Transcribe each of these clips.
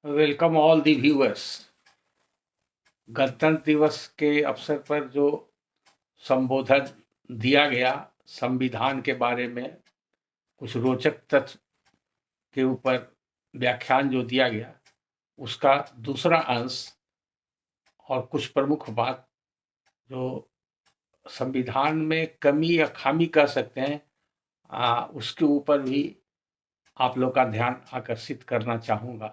Welcome all the viewers. गणतंत्र दिवस के अवसर पर जो संबोधन दिया गया, संविधान के बारे में कुछ रोचक तथ्य के ऊपर व्याख्यान जो दिया गया, उसका दूसरा अंश और कुछ प्रमुख बात जो संविधान में कमी या खामी कह सकते हैं, उसके ऊपर भी आप लोग का ध्यान आकर्षित करना चाहूँगा।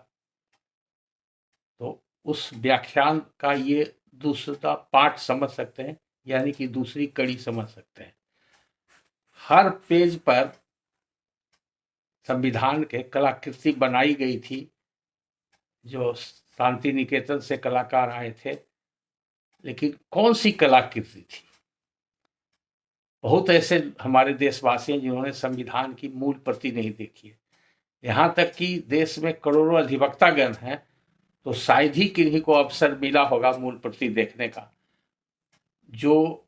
तो उस व्याख्यान का ये दूसरा पार्ट समझ सकते हैं, यानी कि दूसरी कड़ी समझ सकते हैं। हर पेज पर संविधान के कलाकृति बनाई गई थी, जो शांति निकेतन से कलाकार आए थे। लेकिन कौन सी कलाकृति थी? बहुत ऐसे हमारे देशवासी हैं जिन्होंने संविधान की मूल प्रति नहीं देखी है। यहाँ तक कि देश में करोड़ों अधिवक्तागण हैं, तो शायद ही किन्हीं को अवसर मिला होगा मूल प्रति देखने का। जो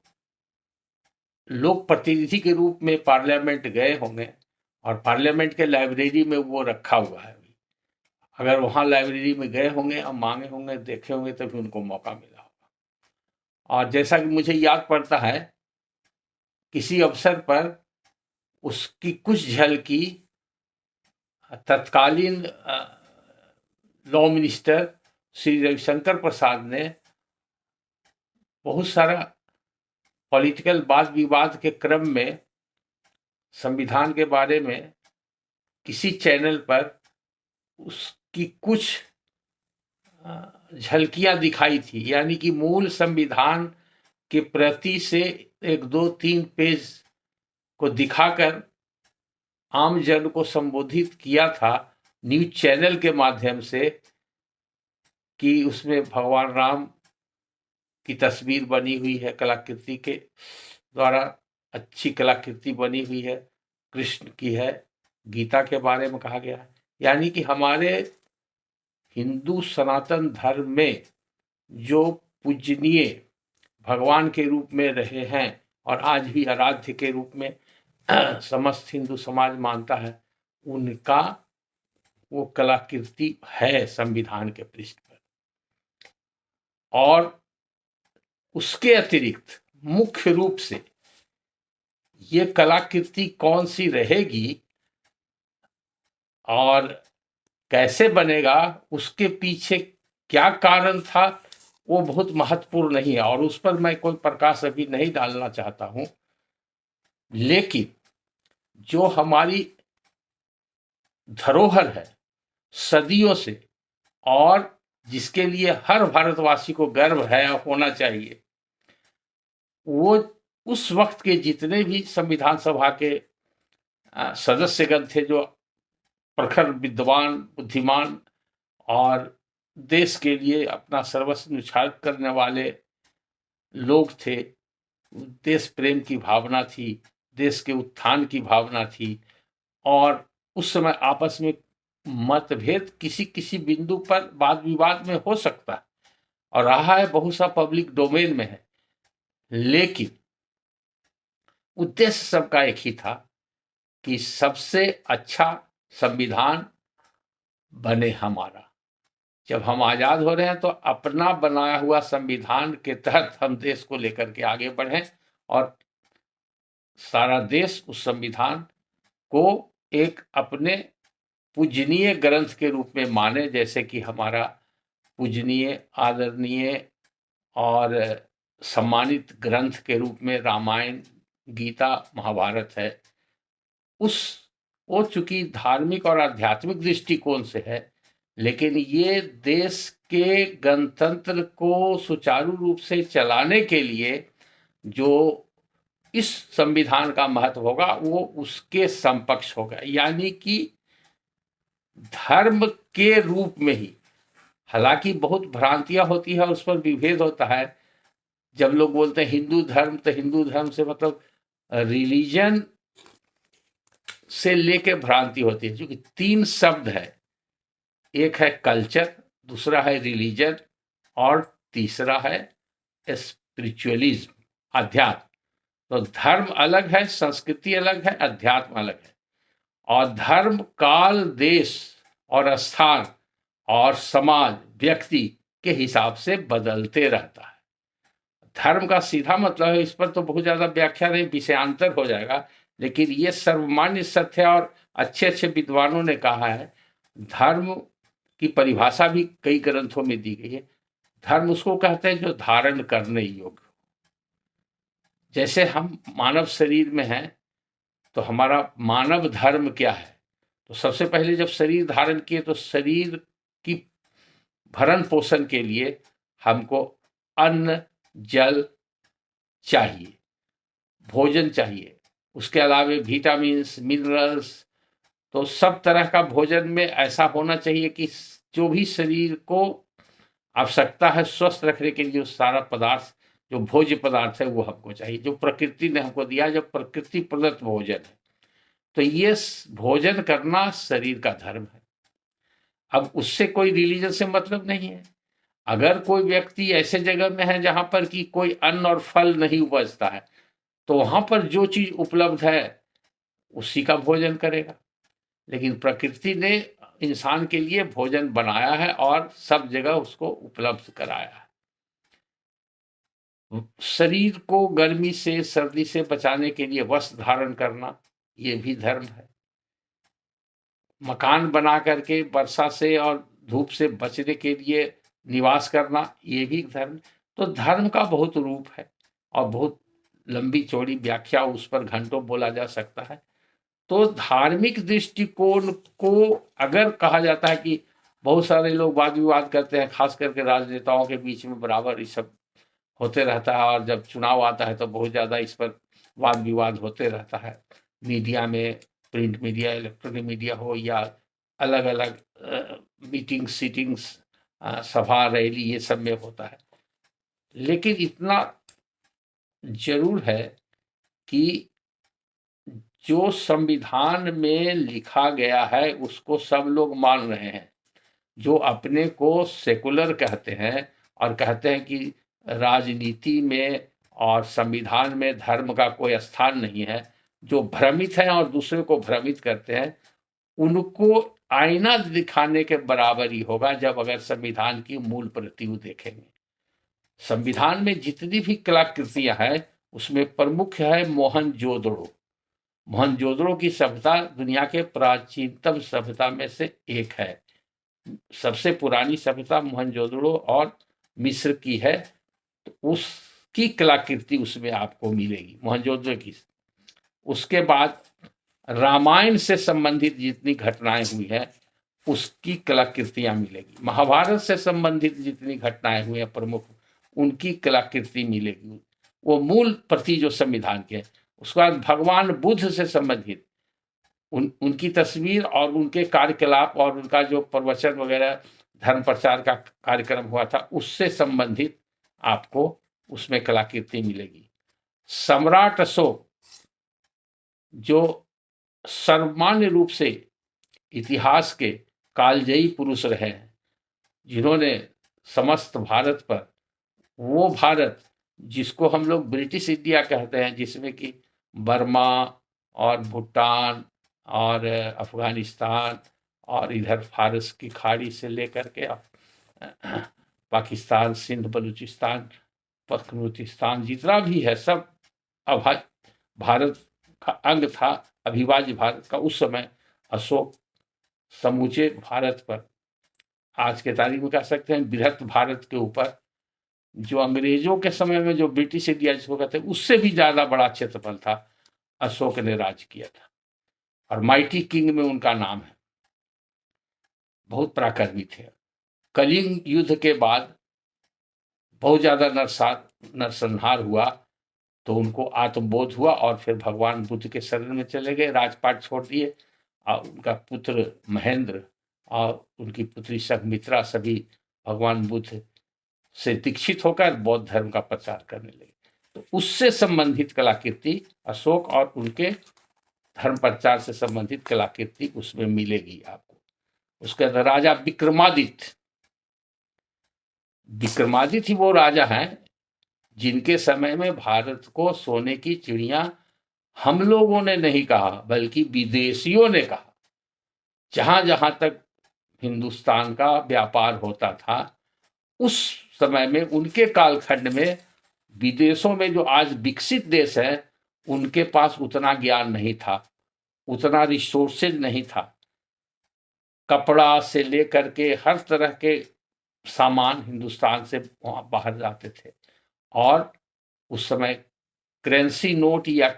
लोक प्रतिनिधि के रूप में पार्लियामेंट गए होंगे और पार्लियामेंट के लाइब्रेरी में वो रखा हुआ है, अगर वहां लाइब्रेरी में गए होंगे और मांगे होंगे, देखे होंगे, तभी उनको मौका मिला होगा। और जैसा कि मुझे याद पड़ता है, किसी अवसर पर उसकी कुछ झलकी तत्कालीन लॉ मिनिस्टर श्री रविशंकर प्रसाद ने बहुत सारा पॉलिटिकल वाद विवाद के क्रम में संविधान के बारे में किसी चैनल पर उसकी कुछ झलकियां दिखाई थी, यानी कि मूल संविधान के प्रति से 1, 2, 3 पेज को दिखाकर आम जन को संबोधित किया था न्यूज चैनल के माध्यम से, कि उसमें भगवान राम की तस्वीर बनी हुई है, कलाकृति के द्वारा अच्छी कलाकृति बनी हुई है, कृष्ण की है, गीता के बारे में कहा गया है। यानी कि हमारे हिंदू सनातन धर्म में जो पूजनीय भगवान के रूप में रहे हैं और आज भी आराध्य के रूप में समस्त हिंदू समाज मानता है, उनका वो कलाकृति है संविधान के पृष्ठ पर। और उसके अतिरिक्त मुख्य रूप से ये कलाकृति कौन सी रहेगी और कैसे बनेगा, उसके पीछे क्या कारण था, वो बहुत महत्वपूर्ण नहीं है और उस पर मैं कोई प्रकाश अभी नहीं डालना चाहता हूं। लेकिन जो हमारी धरोहर है सदियों से, और जिसके लिए हर भारतवासी को गर्व है, होना चाहिए, वो उस वक्त के जितने भी संविधान सभा के सदस्यगण थे, जो प्रखर विद्वान, बुद्धिमान और देश के लिए अपना सर्वस्व न्यौछावर करने वाले लोग थे। देश प्रेम की भावना थी, देश के उत्थान की भावना थी, और उस समय आपस में मतभेद किसी किसी बिंदु पर वाद विवाद में हो सकता है और रहा है, बहुत सा पब्लिक डोमेन में है, लेकिन उद्देश्य सबका एक ही था कि सबसे अच्छा संविधान बने हमारा। जब हम आजाद हो रहे हैं तो अपना बनाया हुआ संविधान के तहत हम देश को लेकर के आगे बढ़ें और सारा देश उस संविधान को एक अपने पूजनीय ग्रंथ के रूप में माने, जैसे कि हमारा पूजनीय, आदरणीय और सम्मानित ग्रंथ के रूप में रामायण, गीता, महाभारत है। वो चूंकि धार्मिक और आध्यात्मिक दृष्टिकोण से है, लेकिन ये देश के गणतंत्र को सुचारू रूप से चलाने के लिए जो इस संविधान का महत्व होगा, वो उसके समकक्ष होगा। यानी कि धर्म के रूप में ही, हालांकि बहुत भ्रांतियां होती है, उस पर विभेद होता है। जब लोग बोलते हैं हिंदू धर्म, तो हिंदू धर्म से मतलब रिलीजन से लेके भ्रांति होती है, क्योंकि 3 शब्द है, एक है कल्चर, दूसरा है रिलीजन और तीसरा है स्पिरिचुअलिज्म, अध्यात्म। तो धर्म अलग है, संस्कृति अलग है, अध्यात्म अलग है। और धर्म काल, देश और स्थान और समाज व्यक्ति के हिसाब से बदलते रहता है। धर्म का सीधा मतलब है, इस पर तो बहुत ज्यादा व्याख्या नहीं, विषयांतर हो जाएगा, लेकिन ये सर्वमान्य सत्य है और अच्छे अच्छे विद्वानों ने कहा है। धर्म की परिभाषा भी कई ग्रंथों में दी गई है। धर्म उसको कहते हैं जो धारण करने योग्य। जैसे हम मानव शरीर में हैं तो हमारा मानव धर्म क्या है? तो सबसे पहले जब शरीर धारण किए तो शरीर की भरण पोषण के लिए हमको अन्न, जल चाहिए, भोजन चाहिए, उसके अलावा विटामिन्स, मिनरल्स, तो सब तरह का भोजन में ऐसा होना चाहिए कि जो भी शरीर को आवश्यकता है स्वस्थ रखने के लिए, उस सारा पदार्थ जो भोज्य पदार्थ है वो हमको चाहिए, जो प्रकृति ने हमको दिया, जब प्रकृति प्रदत्त भोजन है। तो ये भोजन करना शरीर का धर्म है। अब उससे कोई रिलीजन से मतलब नहीं है। अगर कोई व्यक्ति ऐसे जगह में है जहां पर कि कोई अन्न और फल नहीं उपजता है, तो वहां पर जो चीज उपलब्ध है उसी का भोजन करेगा। लेकिन प्रकृति ने इंसान के लिए भोजन बनाया है और सब जगह उसको उपलब्ध कराया है। शरीर को गर्मी से, सर्दी से बचाने के लिए वस्त्र धारण करना, ये भी धर्म है। मकान बना करके वर्षा से और धूप से बचने के लिए निवास करना, ये भी धर्म। तो धर्म का बहुत रूप है और बहुत लंबी चौड़ी व्याख्या, उस पर घंटों बोला जा सकता है। तो धार्मिक दृष्टिकोण को अगर कहा जाता है कि बहुत सारे लोग वाद विवाद करते हैं, खास करके राजनेताओं के बीच में बराबर ये सब होते रहता है, और जब चुनाव आता है तो बहुत ज़्यादा इस पर वाद विवाद होते रहता है। मीडिया में, प्रिंट मीडिया, इलेक्ट्रॉनिक मीडिया हो या अलग अलग मीटिंग्स, सीटिंग्स, सभा, रैली, ये सब में होता है। लेकिन इतना जरूर है कि जो संविधान में लिखा गया है उसको सब लोग मान रहे हैं। जो अपने को सेकुलर कहते हैं और कहते हैं कि राजनीति में और संविधान में धर्म का कोई स्थान नहीं है, जो भ्रमित हैं और दूसरे को भ्रमित करते हैं, उनको आईना दिखाने के बराबर ही होगा जब अगर संविधान की मूल प्रति देखेंगे। संविधान में जितनी भी कलाकृतियां हैं उसमें प्रमुख है मोहनजोदड़ो। मोहनजोदड़ो की सभ्यता दुनिया के प्राचीनतम सभ्यता में से एक है। सबसे पुरानी सभ्यता मोहनजोदड़ो और मिस्र की है, तो उसकी कलाकृति उसमें आपको मिलेगी, मोहनजोदड़ो की। उसके बाद रामायण से संबंधित जितनी घटनाएं हुई हैं उसकी कलाकृतियां मिलेगी। महाभारत से संबंधित जितनी घटनाएं हुई हैं प्रमुख, उनकी कलाकृति मिलेगी, वो मूल प्रति जो संविधान के। उसके बाद भगवान बुद्ध से संबंधित उनकी तस्वीर और उनके कार्यकलाप और उनका जो प्रवचन वगैरह, धर्म प्रचार का कार्यक्रम हुआ था, उससे संबंधित आपको उसमें कलाकृति मिलेगी। सम्राट अशोक जो सर्वमान्य रूप से इतिहास के कालजयी पुरुष रहे हैं, जिन्होंने समस्त भारत पर, वो भारत जिसको हम लोग ब्रिटिश इंडिया कहते हैं, जिसमें कि बर्मा और भूटान और अफगानिस्तान और इधर फारस की खाड़ी से लेकर के पाकिस्तान, सिंध, बलूचिस्तान, पख्तूनख्वा जितना भी है सब भारत का अंग था, अविभाज्य भारत का। उस समय अशोक समूचे भारत पर, आज के तारीख में कह सकते हैं बृहत भारत के ऊपर, जो अंग्रेजों के समय में जो ब्रिटिश इंडिया जिसको कहते हैं उससे भी ज्यादा बड़ा क्षेत्रफल था, अशोक ने राज किया था। और माइटी किंग में उनका नाम है, बहुत पराक्रमी थे। कलिंग युद्ध के बाद बहुत ज्यादा नरसंहार हुआ, तो उनको आत्मबोध हुआ और फिर भगवान बुद्ध के शरण में चले गए, राजपाट छोड़ दिए, और उनका पुत्र महेंद्र और उनकी पुत्री संघमित्रा सभी भगवान बुद्ध से दीक्षित होकर बौद्ध धर्म का प्रचार करने लगे। तो उससे संबंधित कलाकृति अशोक और उनके धर्म प्रचार से संबंधित कलाकृति उसमें मिलेगी आपको। उसके अंदर राजा विक्रमादित्य ही वो राजा हैं जिनके समय में भारत को सोने की चिड़िया हम लोगों ने नहीं कहा, बल्कि विदेशियों ने कहा। जहां जहां तक हिंदुस्तान का व्यापार होता था, उस समय में उनके कालखंड में विदेशों में जो आज विकसित देश है उनके पास उतना ज्ञान नहीं था, उतना रिसोर्सेज नहीं था। कपड़ा से लेकर के हर तरह के सामान हिंदुस्तान से वहां बाहर जाते थे, और उस समय करेंसी नोट या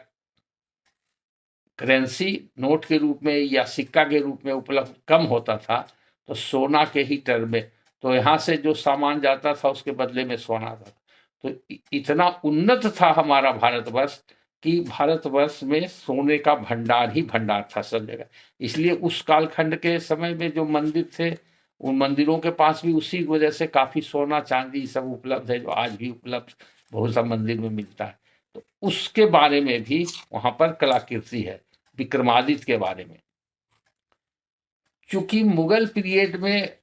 करेंसी नोट के रूप में या सिक्का के रूप में उपलब्ध कम होता था, तो सोना के ही टर्म में, तो यहाँ से जो सामान जाता था उसके बदले में सोना था। तो इतना उन्नत था हमारा भारतवर्ष कि भारतवर्ष में सोने का भंडार ही भंडार था सब जगह। इसलिए उस कालखंड के समय में जो मंदिर थे, उन मंदिरों के पास भी उसी वजह से काफी सोना चांदी सब उपलब्ध है, जो आज भी उपलब्ध बहुत सा मंदिर में मिलता है। तो उसके बारे में भी वहां पर कलाकृति है, विक्रमादित्य के बारे में। चूंकि मुगल पीरियड में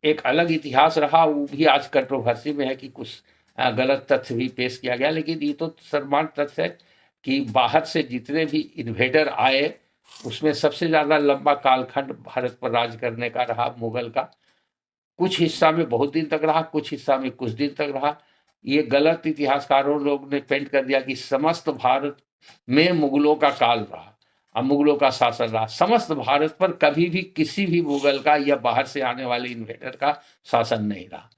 एक अलग इतिहास रहा, वो भी आज कंट्रोवर्सी में है कि कुछ गलत तथ्य भी पेश किया गया, लेकिन ये तो सर्वमान्य तथ्य है कि बाहर से जितने भी इन्वेडर आए उसमें सबसे ज्यादा लंबा कालखंड भारत पर राज करने का रहा मुगल का। कुछ हिस्सा में बहुत दिन तक रहा, कुछ हिस्सा में कुछ दिन तक रहा। ये गलत इतिहासकारों लोग ने पेंट कर दिया कि समस्त भारत में मुगलों का काल रहा, अब मुगलों का शासन रहा। समस्त भारत पर कभी भी किसी भी मुगल का या बाहर से आने वाले इन्वेडर का शासन नहीं रहा।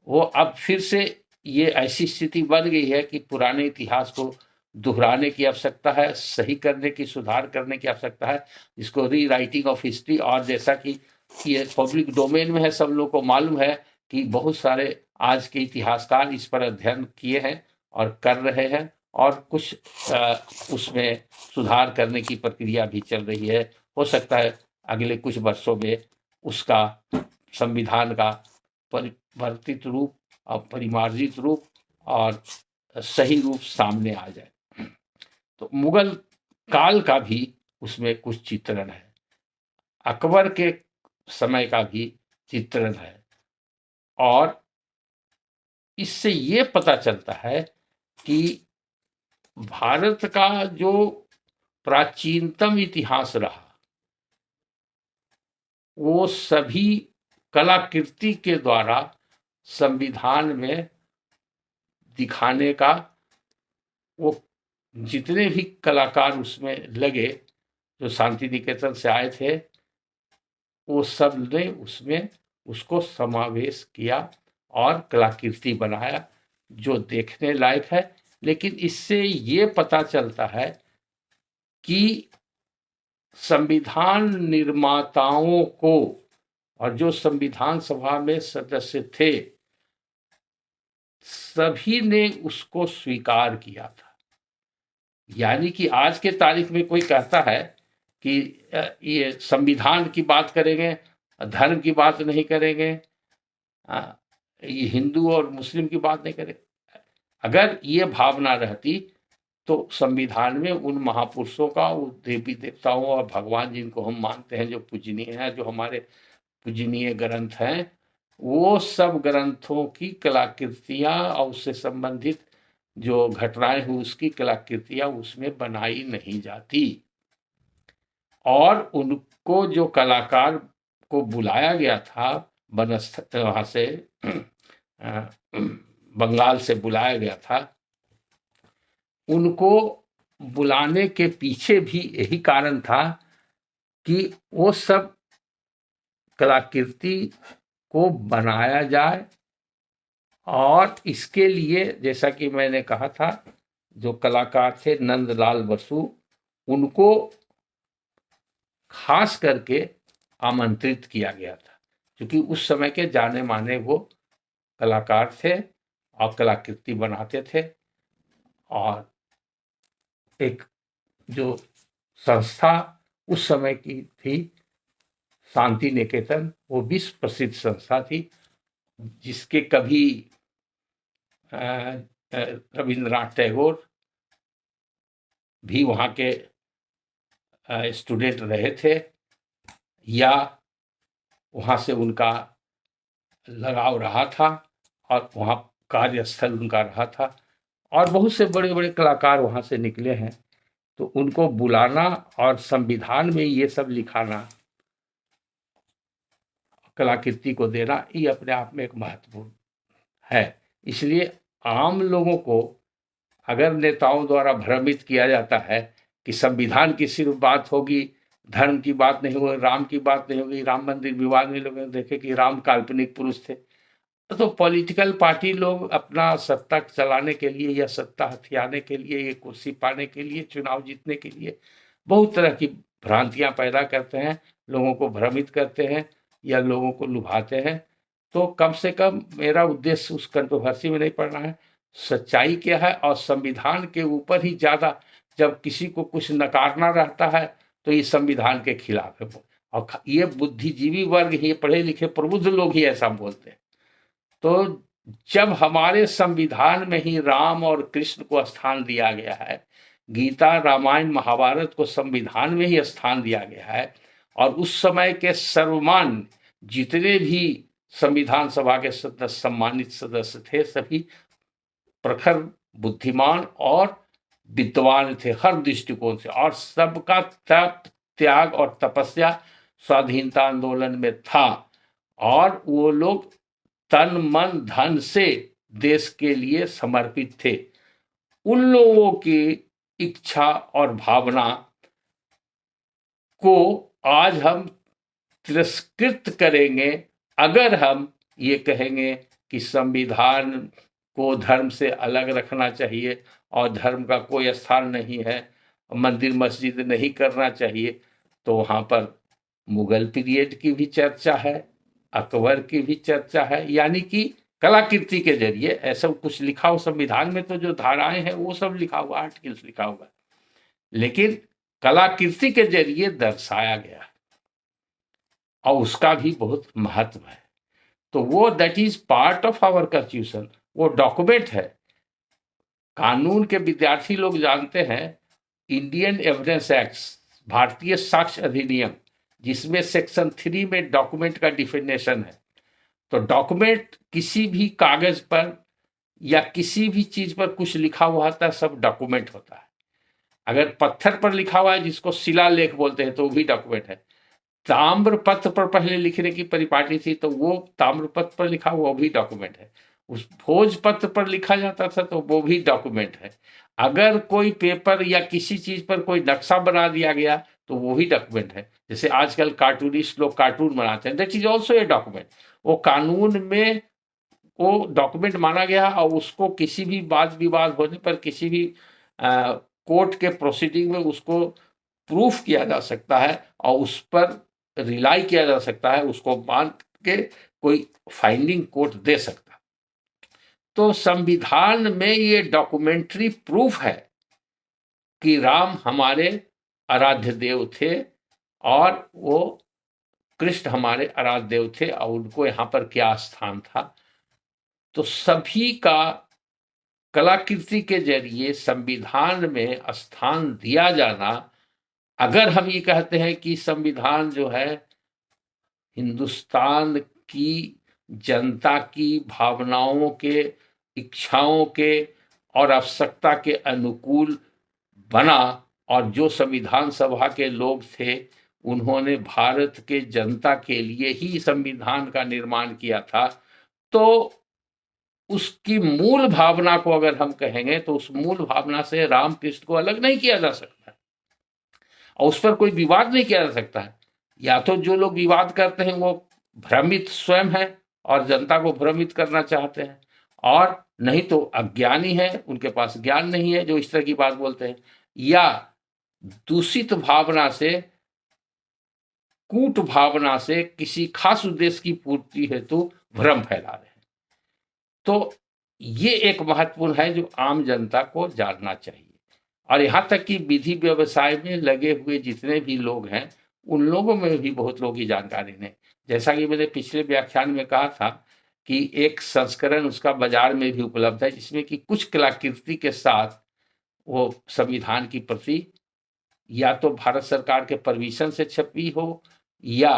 वो अब फिर से ये ऐसी स्थिति बन गई है कि पुराने इतिहास को दोहराने की आवश्यकता है, सही करने की, सुधार करने की आवश्यकता है, जिसको री राइटिंग ऑफ हिस्ट्री। और जैसा कि ये पब्लिक डोमेन में है, सब लोग को मालूम है कि बहुत सारे आज के इतिहासकार इस पर अध्ययन किए हैं और कर रहे हैं, और कुछ उसमें सुधार करने की प्रक्रिया भी चल रही है। हो सकता है अगले कुछ वर्षों में उसका संविधान का परिवर्तित रूप और परिमार्जित रूप और सही रूप सामने आ जाए। तो मुगल काल का भी उसमें कुछ चित्रण है, अकबर के समय का भी चित्रण है, और इससे ये पता चलता है कि भारत का जो प्राचीनतम इतिहास रहा वो सभी कलाकृति के द्वारा संविधान में दिखाने का, वो जितने भी कलाकार उसमें लगे जो शांति निकेतन से आए थे, वो सब ने उसमें उसको समावेश किया और कलाकृति बनाया जो देखने लायक है। लेकिन इससे ये पता चलता है कि संविधान निर्माताओं को और जो संविधान सभा में सदस्य थे सभी ने उसको स्वीकार किया था। यानी कि आज के तारीख में कोई कहता है कि ये संविधान की बात करेंगे, धर्म की बात नहीं करेंगे, ये हिंदू और मुस्लिम की बात नहीं करेंगे, अगर ये भावना रहती तो संविधान में उन महापुरुषों का, उन देवी देवताओं और भगवान जिनको हम मानते हैं, जो पूजनीय हैं, जो हमारे पूजनीय ग्रंथ हैं, वो सब ग्रंथों की कलाकृतियां और उससे संबंधित जो घटनाएं हुई उसकी कलाकृतियां उसमें बनाई नहीं जाती। और उनको जो कलाकार को बुलाया गया था वहाँ से बंगाल से बुलाया गया था, उनको बुलाने के पीछे भी यही कारण था कि वो सब कलाकृति को बनाया जाए। और इसके लिए जैसा कि मैंने कहा था, जो कलाकार थे नंदलाल बसु, उनको खास करके आमंत्रित किया गया था, क्योंकि उस समय के जाने माने वो कलाकार थे और कलाकृति बनाते थे। और एक जो संस्था उस समय की थी शांति निकेतन, वो विश्व प्रसिद्ध संस्था थी, जिसके कभी रविंद्रनाथ टैगोर भी वहाँ के स्टूडेंट रहे थे, या वहाँ से उनका लगाव रहा था और वहाँ कार्यस्थल उनका रहा था, और बहुत से बड़े बड़े कलाकार वहाँ से निकले हैं। तो उनको बुलाना और संविधान में ये सब लिखाना कलाकृति को देना, ये अपने आप में एक महत्वपूर्ण है। इसलिए आम लोगों को अगर नेताओं द्वारा भ्रमित किया जाता है कि संविधान की सिर्फ बात होगी, धर्म की बात नहीं होगी, राम की बात नहीं होगी, राम मंदिर विवाद में लोग देखे कि राम काल्पनिक पुरुष थे, तो पॉलिटिकल पार्टी लोग अपना सत्ता चलाने के लिए या सत्ता हथियाने के लिए, ये कुर्सी पाने के लिए, चुनाव जीतने के लिए बहुत तरह की भ्रांतियां पैदा करते हैं, लोगों को भ्रमित करते हैं या लोगों को लुभाते हैं। तो कम से कम मेरा उद्देश्य उस कंट्रोवर्सी में नहीं पड़ना है, सच्चाई क्या है और संविधान के ऊपर ही ज़्यादा जब किसी को कुछ नकारना रहता है तो ये संविधान के खिलाफ है। और ये बुद्धिजीवी वर्ग, ये पढ़े लिखे प्रबुद्ध लोग ही ऐसा बोलते हैं। तो जब हमारे संविधान में ही राम और कृष्ण को स्थान दिया गया है, गीता रामायण महाभारत को संविधान में ही स्थान दिया गया है, और उस समय के सर्वमान्य जितने भी संविधान सभा के सदस्य, सम्मानित सदस्य थे, सभी प्रखर बुद्धिमान और विद्वान थे हर दृष्टिकोण से, और सबका तप त्याग और तपस्या स्वाधीनता आंदोलन में था, और वो लोग तन मन धन से देश के लिए समर्पित थे। उन लोगों की इच्छा और भावना को आज हम तिरस्कृत करेंगे अगर हम ये कहेंगे कि संविधान को धर्म से अलग रखना चाहिए और धर्म का कोई स्थान नहीं है, मंदिर मस्जिद नहीं करना चाहिए। तो वहाँ पर मुगल पीरियड की भी चर्चा है, अकबर की भी चर्चा है, यानी कि कलाकृति के जरिए ऐसा कुछ लिखा हो संविधान में, तो जो धाराएं हैं वो सब लिखा हुआ, आर्टिकल्स लिखा हुआ, लेकिन कलाकृति के जरिए दर्शाया गया और उसका भी बहुत महत्व है। तो वो that is part of our constitution, वो डॉक्यूमेंट है। कानून के विद्यार्थी लोग जानते हैं इंडियन एविडेंस एक्ट, भारतीय साक्ष्य अधिनियम, जिसमें सेक्शन 3 में डॉक्यूमेंट का डिफिनेशन है। तो डॉक्यूमेंट किसी भी कागज पर या किसी भी चीज पर कुछ लिखा हुआ होता है, सब डॉक्यूमेंट होता है। अगर पत्थर पर लिखा हुआ है जिसको शिलालेख बोलते हैं तो वो भी डॉक्यूमेंट है। ताम्र पत्र पर पहले लिखने की परिपाटी थी तो वो ताम्र पत्र पर लिखा वो भी डॉक्यूमेंट है। उस भोज पत्र पर लिखा जाता था तो वो भी डॉक्यूमेंट है। अगर कोई पेपर या किसी चीज पर कोई नक्शा बना दिया गया तो वो भी डॉक्यूमेंट है। जैसे आजकल कार्टूनिस्ट लोग कार्टून बनाते हैं, that is also a document. वो कानून में वो डॉक्यूमेंट माना गया और उसको किसी भी वाद विवाद होने पर किसी भी कोर्ट के प्रोसीडिंग में उसको प्रूफ किया जा सकता है और उस पर रिलाई किया जा सकता है, उसको मान के कोई फाइंडिंग कोर्ट दे सकता। तो संविधान में ये डॉक्यूमेंट्री प्रूफ है कि राम हमारे आराध्य देव थे और वो कृष्ण हमारे आराध्य देव थे और उनको यहाँ पर क्या स्थान था। तो सभी का कलाकृति के जरिए संविधान में स्थान दिया जाना, अगर हम ये कहते हैं कि संविधान जो है हिंदुस्तान की जनता की भावनाओं के, इच्छाओं के और आवश्यकता के अनुकूल बना, और जो संविधान सभा के लोग थे उन्होंने भारत के जनता के लिए ही संविधान का निर्माण किया था, तो उसकी मूल भावना को अगर हम कहेंगे तो उस मूल भावना से राम कृष्ण को अलग नहीं किया जा सकता और उस पर कोई विवाद नहीं किया जा सकता है। या तो जो लोग विवाद करते हैं वो भ्रमित स्वयं है और जनता को भ्रमित करना चाहते हैं, और नहीं तो अज्ञानी है, उनके पास ज्ञान नहीं है जो इस तरह की बात बोलते हैं, या दूषित भावना से, कूट भावना से किसी खास उद्देश्य की पूर्ति हेतु भ्रम फैला रहे हैं। तो ये एक महत्वपूर्ण है जो आम जनता को जानना चाहिए। और यहाँ तक कि विधि व्यवसाय में लगे हुए जितने भी लोग हैं उन लोगों में भी बहुत लोगों की जानकारी नहीं। जैसा कि मैंने पिछले व्याख्यान में कहा था कि एक संस्करण उसका बाजार में भी उपलब्ध है जिसमें कि कुछ कलाकृति के साथ वो संविधान की प्रति या तो भारत सरकार के परमिशन से छपी हो या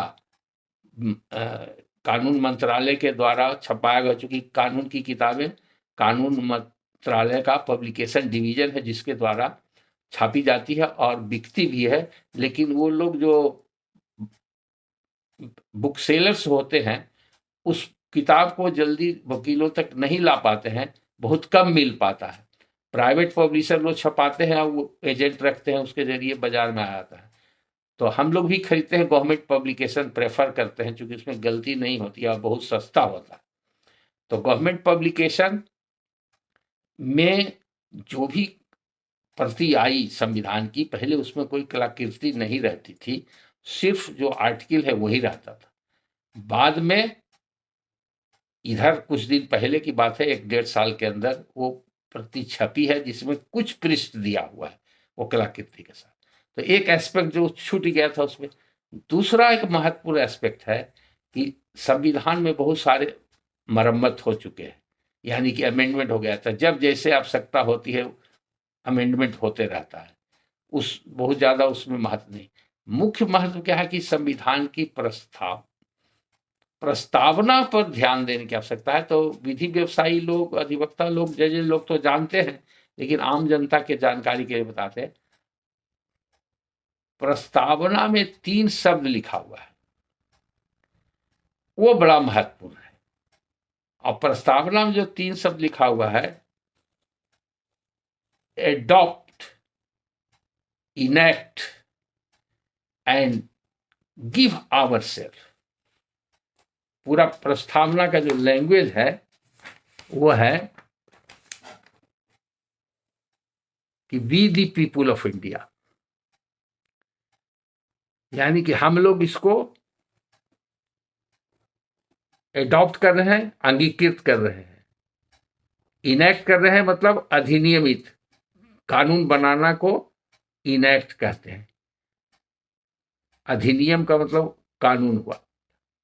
कानून मंत्रालय के द्वारा छपाया गया, चूंकि कानून की किताबें कानून मंत्रालय का पब्लिकेशन डिवीजन है जिसके द्वारा छापी जाती है और बिकती भी है, लेकिन वो लोग जो बुक सेलर्स होते हैं उस किताब को जल्दी वकीलों तक नहीं ला पाते हैं, बहुत कम मिल पाता है। प्राइवेट पब्लिशर लोग छपाते हैं, वो एजेंट रखते हैं, उसके जरिए बाजार में आ जाता है। तो हम लोग भी खरीदते हैं, गवर्नमेंट पब्लिकेशन प्रेफर करते हैं, क्योंकि उसमें गलती नहीं होती है और बहुत सस्ता होता है। तो गवर्नमेंट पब्लिकेशन में जो भी प्रति आई संविधान की, पहले उसमें कोई कलाकृति नहीं रहती थी, सिर्फ जो आर्टिकल है वही रहता था। बाद में इधर कुछ दिन पहले की बात है, 1-1.5 साल के अंदर वो प्रति छपी है, जिसमें कुछ पृष्ठ दिया हुआ है वो कलाकृति के साथ। तो एक एस्पेक्ट जो छूट गया था उसमें। दूसरा एक महत्वपूर्ण एस्पेक्ट है कि संविधान में बहुत सारे मरम्मत हो चुके हैं, यानी कि अमेंडमेंट हो गया था। जब जैसे आवश्यकता होती है अमेंडमेंट होते रहता है, उस बहुत ज्यादा उसमें महत्व नहीं। मुख्य महत्व क्या है कि संविधान की प्रस्तावना पर ध्यान देने की आवश्यकता है। तो विधि व्यवसायी लोग, अधिवक्ता लोग, जज लोग तो जानते हैं, लेकिन आम जनता के जानकारी के लिए बताते हैं। प्रस्तावना में 3 शब्द लिखा हुआ है, वो बड़ा महत्वपूर्ण है। और प्रस्तावना में जो 3 शब्द लिखा हुआ है, adopt, enact and give ourselves. पूरा प्रस्तावना का जो लैंग्वेज है वो है कि we the people of India, यानी कि हम लोग इसको एडॉप्ट कर रहे हैं, अंगीकृत कर रहे हैं। इनेक्ट कर रहे हैं मतलब अधिनियमित, कानून बनाना को इनेक्ट कहते हैं। अधिनियम का मतलब कानून हुआ,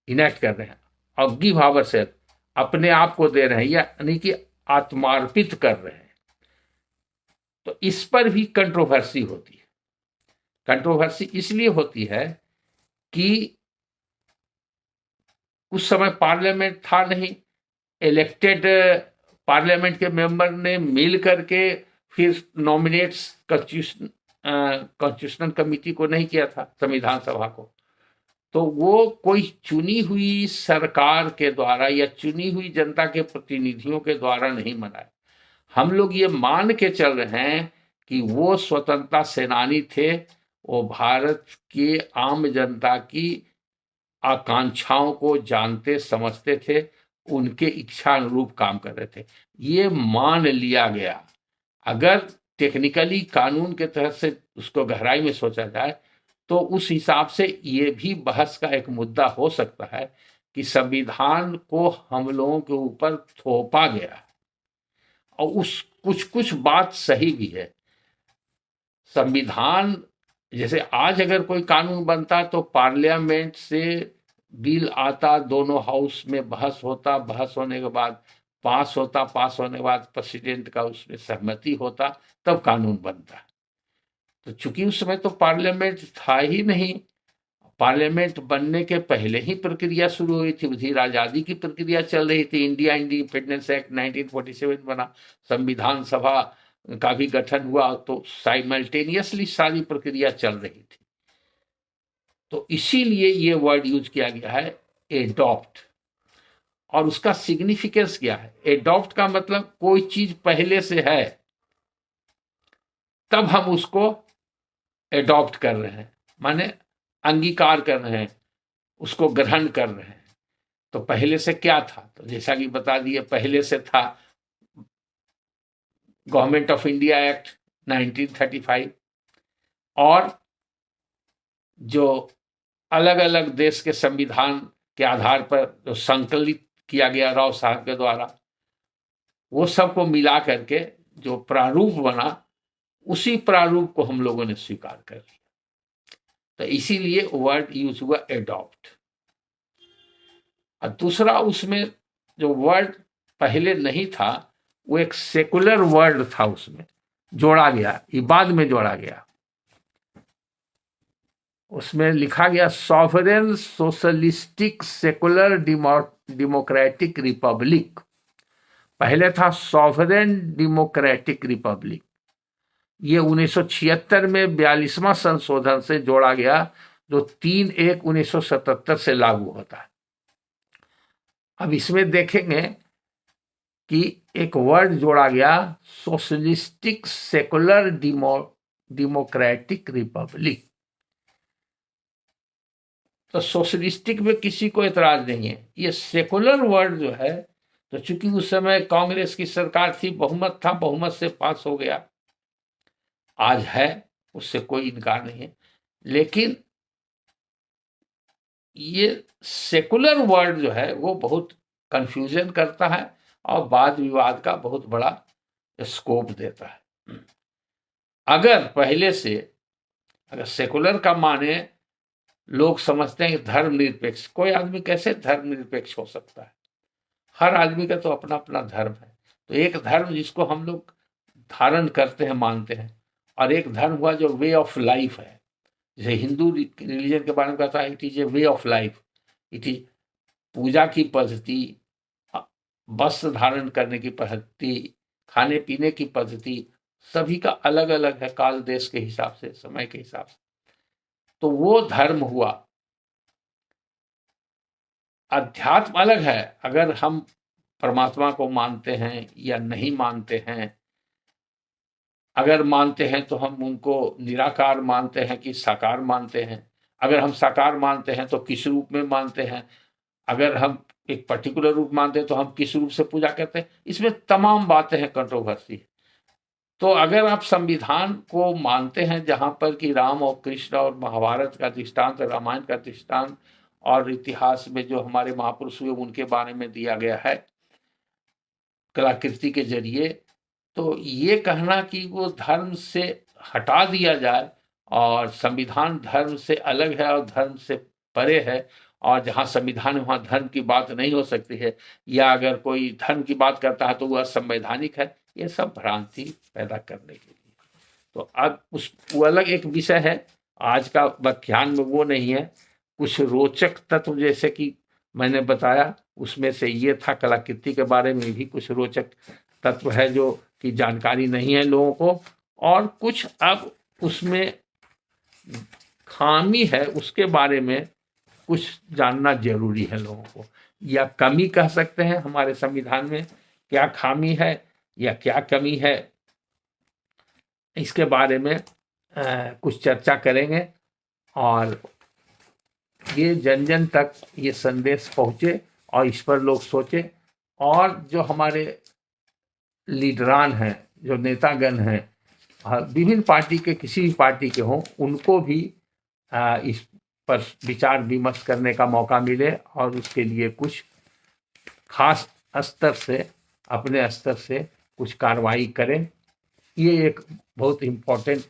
इनेक्ट कर रहे हैं। और गिव आवरसेल्फ, अपने आप को दे रहे हैं, यानी कि आत्मार्पित कर रहे हैं। तो इस पर भी कंट्रोवर्सी होती है। कंट्रोवर्सी इसलिए होती है कि उस समय पार्लियामेंट था नहीं, इलेक्टेड पार्लियामेंट के मेंबर ने मिल करके फिर नॉमिनेट्स कॉन्स्टिट्यूशनल कमेटी को नहीं किया था, संविधान सभा को। तो वो कोई चुनी हुई सरकार के द्वारा या चुनी हुई जनता के प्रतिनिधियों के द्वारा नहीं बनाया। हम लोग ये मान के चल रहे हैं कि वो स्वतंत्रता सेनानी थे, वो भारत के आम जनता की आकांक्षाओं को जानते समझते थे, उनके इच्छा अनुरूप काम कर रहे थे, ये मान लिया गया। अगर टेक्निकली कानून के तहत से उसको गहराई में सोचा जाए तो उस हिसाब से ये भी बहस का एक मुद्दा हो सकता है कि संविधान को हम लोगों के ऊपर थोपा गया। और उस कुछ बात सही भी है। संविधान, जैसे आज अगर कोई कानून बनता तो पार्लियामेंट से बिल आता, दोनों हाउस में बहस होता, बहस होने के बाद पास होता, पास होने के बाद प्रेसिडेंट का उसमें सहमति होता, तब कानून बनता। तो चूंकि उस समय तो पार्लियामेंट था ही नहीं, पार्लियामेंट बनने के पहले ही प्रक्रिया शुरू हुई थी, उधर आज़ादी की प्रक्रिया चल रही थी। इंडिया इंडिपेंडेंस एक्ट 1947 बना, संविधान सभा का भी गठन हुआ, तो साइमल्टेनियसली सारी प्रक्रिया चल रही थी। तो इसीलिए ये वर्ड यूज किया गया है, एडॉप्ट। और उसका सिग्निफिकेंस क्या है? एडॉप्ट का मतलब कोई चीज पहले से है, तब हम उसको एडॉप्ट कर रहे हैं, माने अंगीकार कर रहे हैं, उसको ग्रहण कर रहे हैं। तो पहले से क्या था? तो जैसा कि बता दिए, पहले से था गवर्नमेंट ऑफ इंडिया एक्ट 1935, और जो अलग अलग देश के संविधान के आधार पर जो संकलित किया गया राव साहब के द्वारा, वो सबको मिला करके जो प्रारूप बना, उसी प्रारूप को हम लोगों ने स्वीकार कर लिया। तो इसीलिए वर्ड यूज हुआ एडॉप्ट। और दूसरा, उसमें जो वर्ड पहले नहीं था, वो एक सेकुलर वर्ड था, उसमें जोड़ा गया, ये बाद में जोड़ा गया। उसमें लिखा गया sovereign socialistic secular democratic Republic. पहले था सॉवरेन डेमोक्रेटिक रिपब्लिक। ये 1976 में 42वां संशोधन से जोड़ा गया, जो 3/1/1977 से लागू होता है। अब इसमें देखेंगे कि एक वर्ड जोड़ा गया, सोशलिस्टिक सेकुलर डेमोक्रेटिक रिपब्लिक। तो सोशलिस्टिक में किसी को एतराज नहीं है। ये सेकुलर वर्ड जो है, तो चूंकि उस समय कांग्रेस की सरकार थी, बहुमत था, बहुमत से पास हो गया, आज है, उससे कोई इनकार नहीं है। लेकिन ये सेकुलर वर्ड जो है वो बहुत कंफ्यूजन करता है और वाद विवाद का बहुत बड़ा स्कोप देता है। अगर पहले से, अगर सेकुलर का माने लोग समझते हैं कि धर्मनिरपेक्ष, कोई आदमी कैसे धर्मनिरपेक्ष हो सकता है? हर आदमी का तो अपना अपना धर्म है। तो एक धर्म जिसको हम लोग धारण करते हैं, मानते हैं, और एक धर्म हुआ जो वे ऑफ लाइफ है। जैसे हिंदू रिलीजन के बारे में कहता है, it is a way of life, it is पूजा की पद्धति, वस्त्र धारण करने की पद्धति, खाने पीने की पद्धति, सभी का अलग अलग है, काल देश के हिसाब से, समय के हिसाब से। तो वो धर्म हुआ। अध्यात्म अलग है, अगर हम परमात्मा को मानते हैं या नहीं मानते हैं। अगर मानते हैं तो हम उनको निराकार मानते हैं कि साकार मानते हैं। अगर हम साकार मानते हैं तो किस रूप में मानते हैं। अगर हम एक पर्टिकुलर रूप मानते हैं तो हम किस रूप से पूजा करते हैं। इसमें तमाम बातें हैं, कंट्रोवर्सी। तो अगर आप संविधान को मानते हैं जहां पर कि राम और कृष्ण और महाभारत का दृष्टांत, रामायण का दृष्टांत, और इतिहास में जो हमारे महापुरुष हुए उनके बारे में दिया गया है कलाकृति के जरिए, तो ये कहना कि वो धर्म से हटा दिया जाए और संविधान धर्म से अलग है और धर्म से परे है, और जहाँ संविधान है वहाँ धर्म की बात नहीं हो सकती है, या अगर कोई धर्म की बात करता है तो वह संवैधानिक है, ये सब भ्रांति पैदा करने के लिए। तो अब वो अलग एक विषय है, आज का व्याख्यान में वो नहीं है। कुछ रोचक तत्व जैसे कि मैंने बताया, उसमें से ये था, कलाकृति के बारे में भी कुछ रोचक तत्व है जो कि जानकारी नहीं है लोगों को, और कुछ अब उसमें खामी है, उसके बारे में कुछ जानना जरूरी है लोगों को, या कमी कह सकते हैं। हमारे संविधान में क्या खामी है या क्या कमी है, इसके बारे में कुछ चर्चा करेंगे, और ये जन जन तक ये संदेश पहुंचे और इस पर लोग सोचे, और जो हमारे लीडरान हैं, जो नेतागण हैं, विभिन्न पार्टी के, किसी भी पार्टी के हों, उनको भी इस पर विचार विमर्श करने का मौका मिले और उसके लिए कुछ खास स्तर से, अपने स्तर से कुछ कार्रवाई करें। ये एक बहुत इम्पोर्टेंट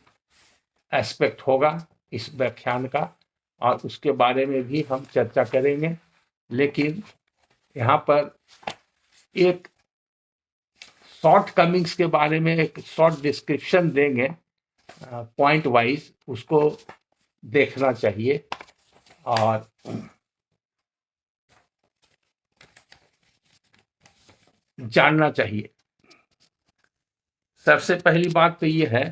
एस्पेक्ट होगा इस व्याख्यान का, और उसके बारे में भी हम चर्चा करेंगे। लेकिन यहाँ पर एक शॉर्ट कमिंग्स के बारे में एक शॉर्ट डिस्क्रिप्शन देंगे, पॉइंट वाइज, उसको देखना चाहिए और जानना चाहिए। सबसे पहली बात तो ये है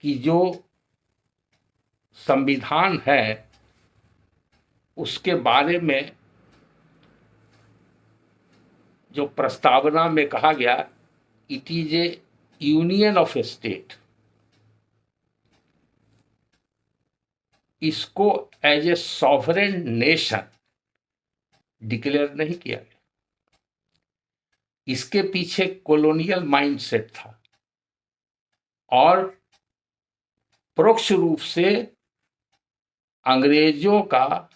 कि जो संविधान है उसके बारे में जो प्रस्तावना में कहा गया, it is a union of state, इसको as a sovereign nation declare नहीं किया गया। इसके पीछे कॉलोनियल माइंडसेट था और परोक्ष रूप से अंग्रेजों का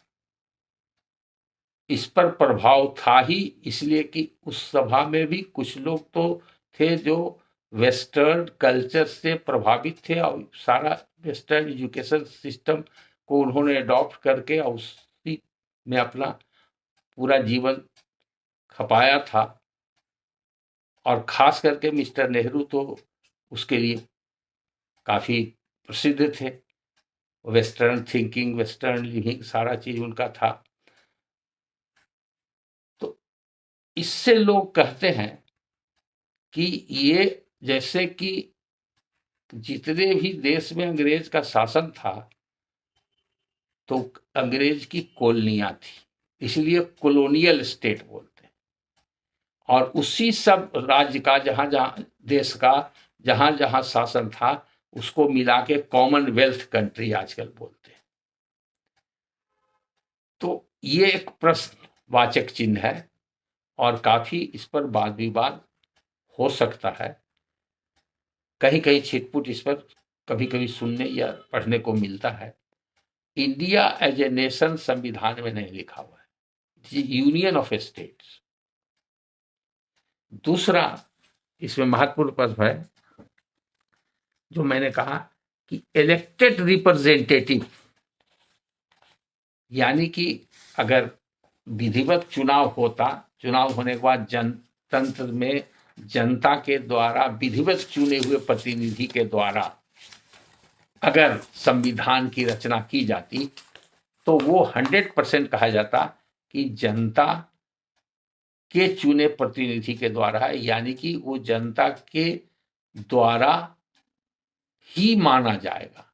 इस पर प्रभाव था ही, इसलिए कि उस सभा में भी कुछ लोग तो थे जो वेस्टर्न कल्चर से प्रभावित थे और सारा वेस्टर्न एजुकेशन सिस्टम को उन्होंने अडॉप्ट करके और उसी में अपना पूरा जीवन खपाया था। और खास करके मिस्टर नेहरू तो उसके लिए काफ़ी प्रसिद्ध थे। वेस्टर्न थिंकिंग, वेस्टर्न लिविंग, सारा चीज़ उनका था। तो इससे लोग कहते हैं कि ये जैसे कि जितने भी देश में अंग्रेज का शासन था तो अंग्रेज की कॉलोनियां थी, इसलिए कॉलोनियल स्टेट बोलते हैं। और उसी सब राज्य का जहां जहां देश का जहां जहां शासन था उसको मिला के कॉमनवेल्थ कंट्री आजकल बोलते हैं। तो ये एक प्रश्नवाचक चिन्ह है और काफी इस पर वाद विवाद हो सकता है। कहीं कहीं छिटपुट इस पर कभी कभी सुनने या पढ़ने को मिलता है। इंडिया एज ए नेशन संविधान में नहीं लिखा हुआ है, यूनियन ऑफ स्टेट्स। दूसरा इसमें महत्वपूर्ण पद है जो मैंने कहा कि इलेक्टेड रिप्रेजेंटेटिव, यानी कि अगर विधिवत चुनाव होता, चुनाव होने के बाद जनतंत्र में जनता के द्वारा विधिवत चुने हुए प्रतिनिधि के द्वारा अगर संविधान की रचना की जाती तो वो 100% कहा जाता कि जनता के चुने प्रतिनिधि के द्वारा है, यानी कि वो जनता के द्वारा ही माना जाएगा,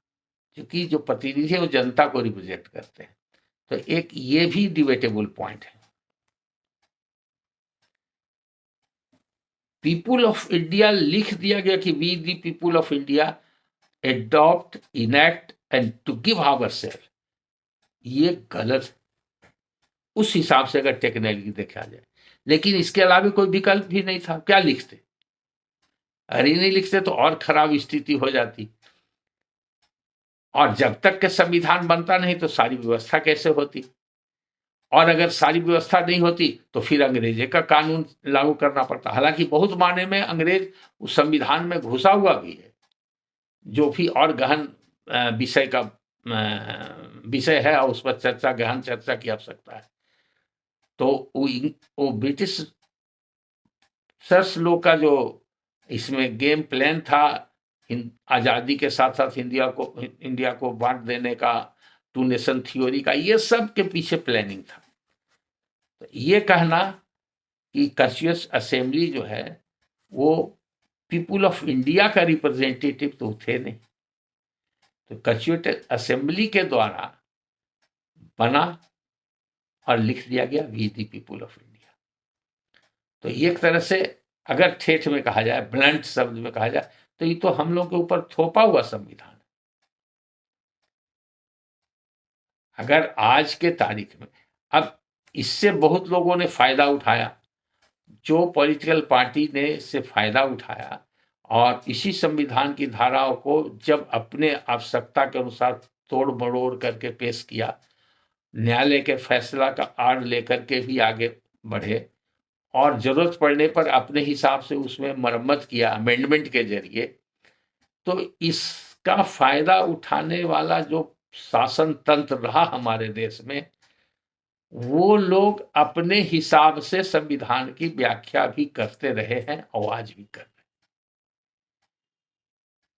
क्योंकि जो प्रतिनिधि है वो जनता को रिप्रेजेंट करते हैं। तो एक ये भी डिबेटेबल पॉइंट है। पीपुल ऑफ इंडिया लिख दिया गया कि we the people of India adopt, enact and to give our self, ये गलत। उस हिसाब से अगर टेक्नोलॉजी देखा जाए, लेकिन इसके अलावा कोई विकल्प भी नहीं था। क्या लिखते? अरे नहीं लिखते तो और खराब स्थिति हो जाती। और जब तक के संविधान बनता नहीं तो सारी व्यवस्था कैसे होती? और अगर सारी व्यवस्था नहीं होती तो फिर अंग्रेजी का कानून लागू करना पड़ता। हालांकि बहुत मायने में अंग्रेज उस संविधान में घुसा हुआ भी है, जो भी और गहन विषय का विषय है और उस पर चर्चा, गहन चर्चा की आवश्यकता है। तो वो ब्रिटिश सर्स लोग का जो इसमें गेम प्लान था आजादी के साथ साथ इंडिया को बांट देने का, टू नेशन थ्योरी का, ये सब के पीछे प्लानिंग था। तो ये कहना कि कॉन्स्टिट्यूएंट असेंबली जो है वो पीपुल ऑफ इंडिया का रिप्रेजेंटेटिव तो थे नहीं, तो कॉन्स्टिट्यूएंट असेंबली के द्वारा बना और लिख दिया गया we the people of India. तो एक तरह से अगर ठेठ में कहा जाए, ब्लंट शब्द में कहा जाए, तो ये तो हम लोग के ऊपर थोपा हुआ संविधान। अगर आज के तारीख में, अब इससे बहुत लोगों ने फायदा उठाया, जो पॉलिटिकल पार्टी ने इससे फायदा उठाया और इसी संविधान की धाराओं को जब अपने आवश्यकता के अनुसार तोड़ मरोड़ करके पेश किया, न्यायालय के फैसला का आड़ लेकर के भी आगे बढ़े और जरूरत पड़ने पर अपने हिसाब से उसमें मरम्मत किया अमेंडमेंट के जरिए, तो इसका फायदा उठाने वाला जो शासन तंत्र रहा हमारे देश में, वो लोग अपने हिसाब से संविधान की व्याख्या भी करते रहे हैं और आज भी कर रहे हैं।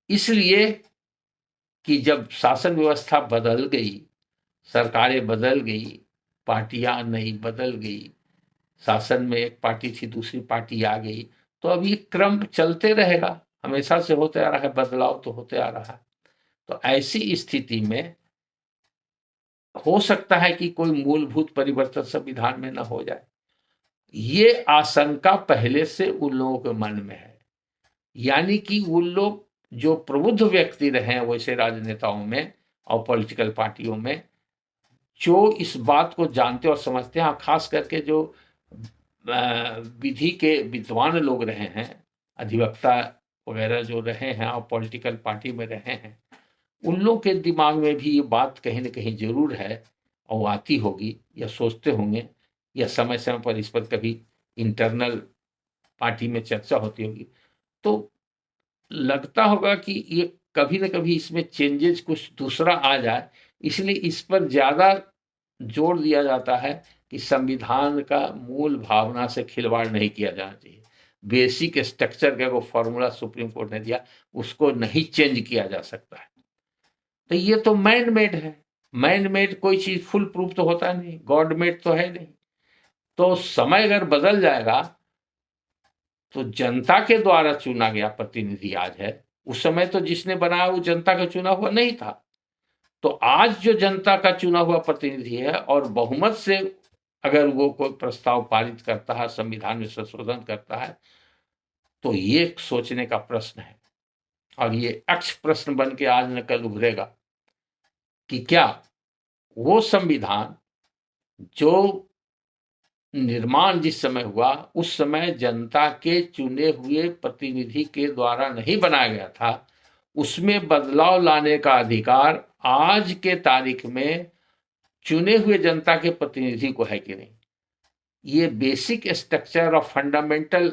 इसलिए कि जब शासन व्यवस्था बदल गई, सरकारें बदल गई, पार्टियां नई बदल गई, शासन में एक पार्टी थी दूसरी पार्टी आ गई, तो अब ये क्रम चलते रहेगा, हमेशा से होते आ रहा है, बदलाव तो होते आ रहा है। तो ऐसी स्थिति में हो सकता है कि कोई मूलभूत परिवर्तन संविधान में न हो जाए। ये आशंका पहले से उन लोगों के मन में है, यानी कि उन लोग जो प्रबुद्ध व्यक्ति रहे हैं वैसे राजनेताओं में और पॉलिटिकल पार्टियों में, जो इस बात को जानते और समझते हैं, खास करके जो विधि के विद्वान लोग रहे हैं, अधिवक्ता वगैरह जो रहे हैं और पॉलिटिकल पार्टी में रहे हैं, उन लोग के दिमाग में भी ये बात कहीं ना कहीं जरूर है और आती होगी या सोचते होंगे या समय समय पर इस पर कभी इंटरनल पार्टी में चर्चा होती होगी, तो लगता होगा कि ये कभी ना कभी इसमें चेंजेस कुछ दूसरा आ जाए। इसलिए इस पर ज्यादा जोर दिया जाता है कि संविधान का मूल भावना से खिलवाड़ नहीं किया जाना चाहिए। बेसिक स्ट्रक्चर का वो फॉर्मूला सुप्रीम कोर्ट ने दिया, उसको नहीं चेंज किया जा सकता है। तो ये तो मैन मेड है, मैन मेड कोई चीज फुल प्रूफ तो होता नहीं, गॉड मेड तो है नहीं। तो समय अगर बदल जाएगा तो जनता के द्वारा चुना गया प्रतिनिधि आज है, उस समय तो जिसने बनाया वो जनता का चुना हुआ नहीं था। तो आज जो जनता का चुना हुआ प्रतिनिधि है और बहुमत से अगर वो कोई प्रस्ताव पारित करता है, संविधान में संशोधन करता है, तो ये सोचने का प्रश्न है और ये अक्ष प्रश्न बन के आज न कल उभरेगा कि क्या वो संविधान जो निर्माण जिस समय हुआ उस समय जनता के चुने हुए प्रतिनिधि के द्वारा नहीं बनाया गया था, उसमें बदलाव लाने का अधिकार आज के तारीख में चुने हुए जनता के प्रतिनिधि को है कि नहीं। ये बेसिक स्ट्रक्चर और फंडामेंटल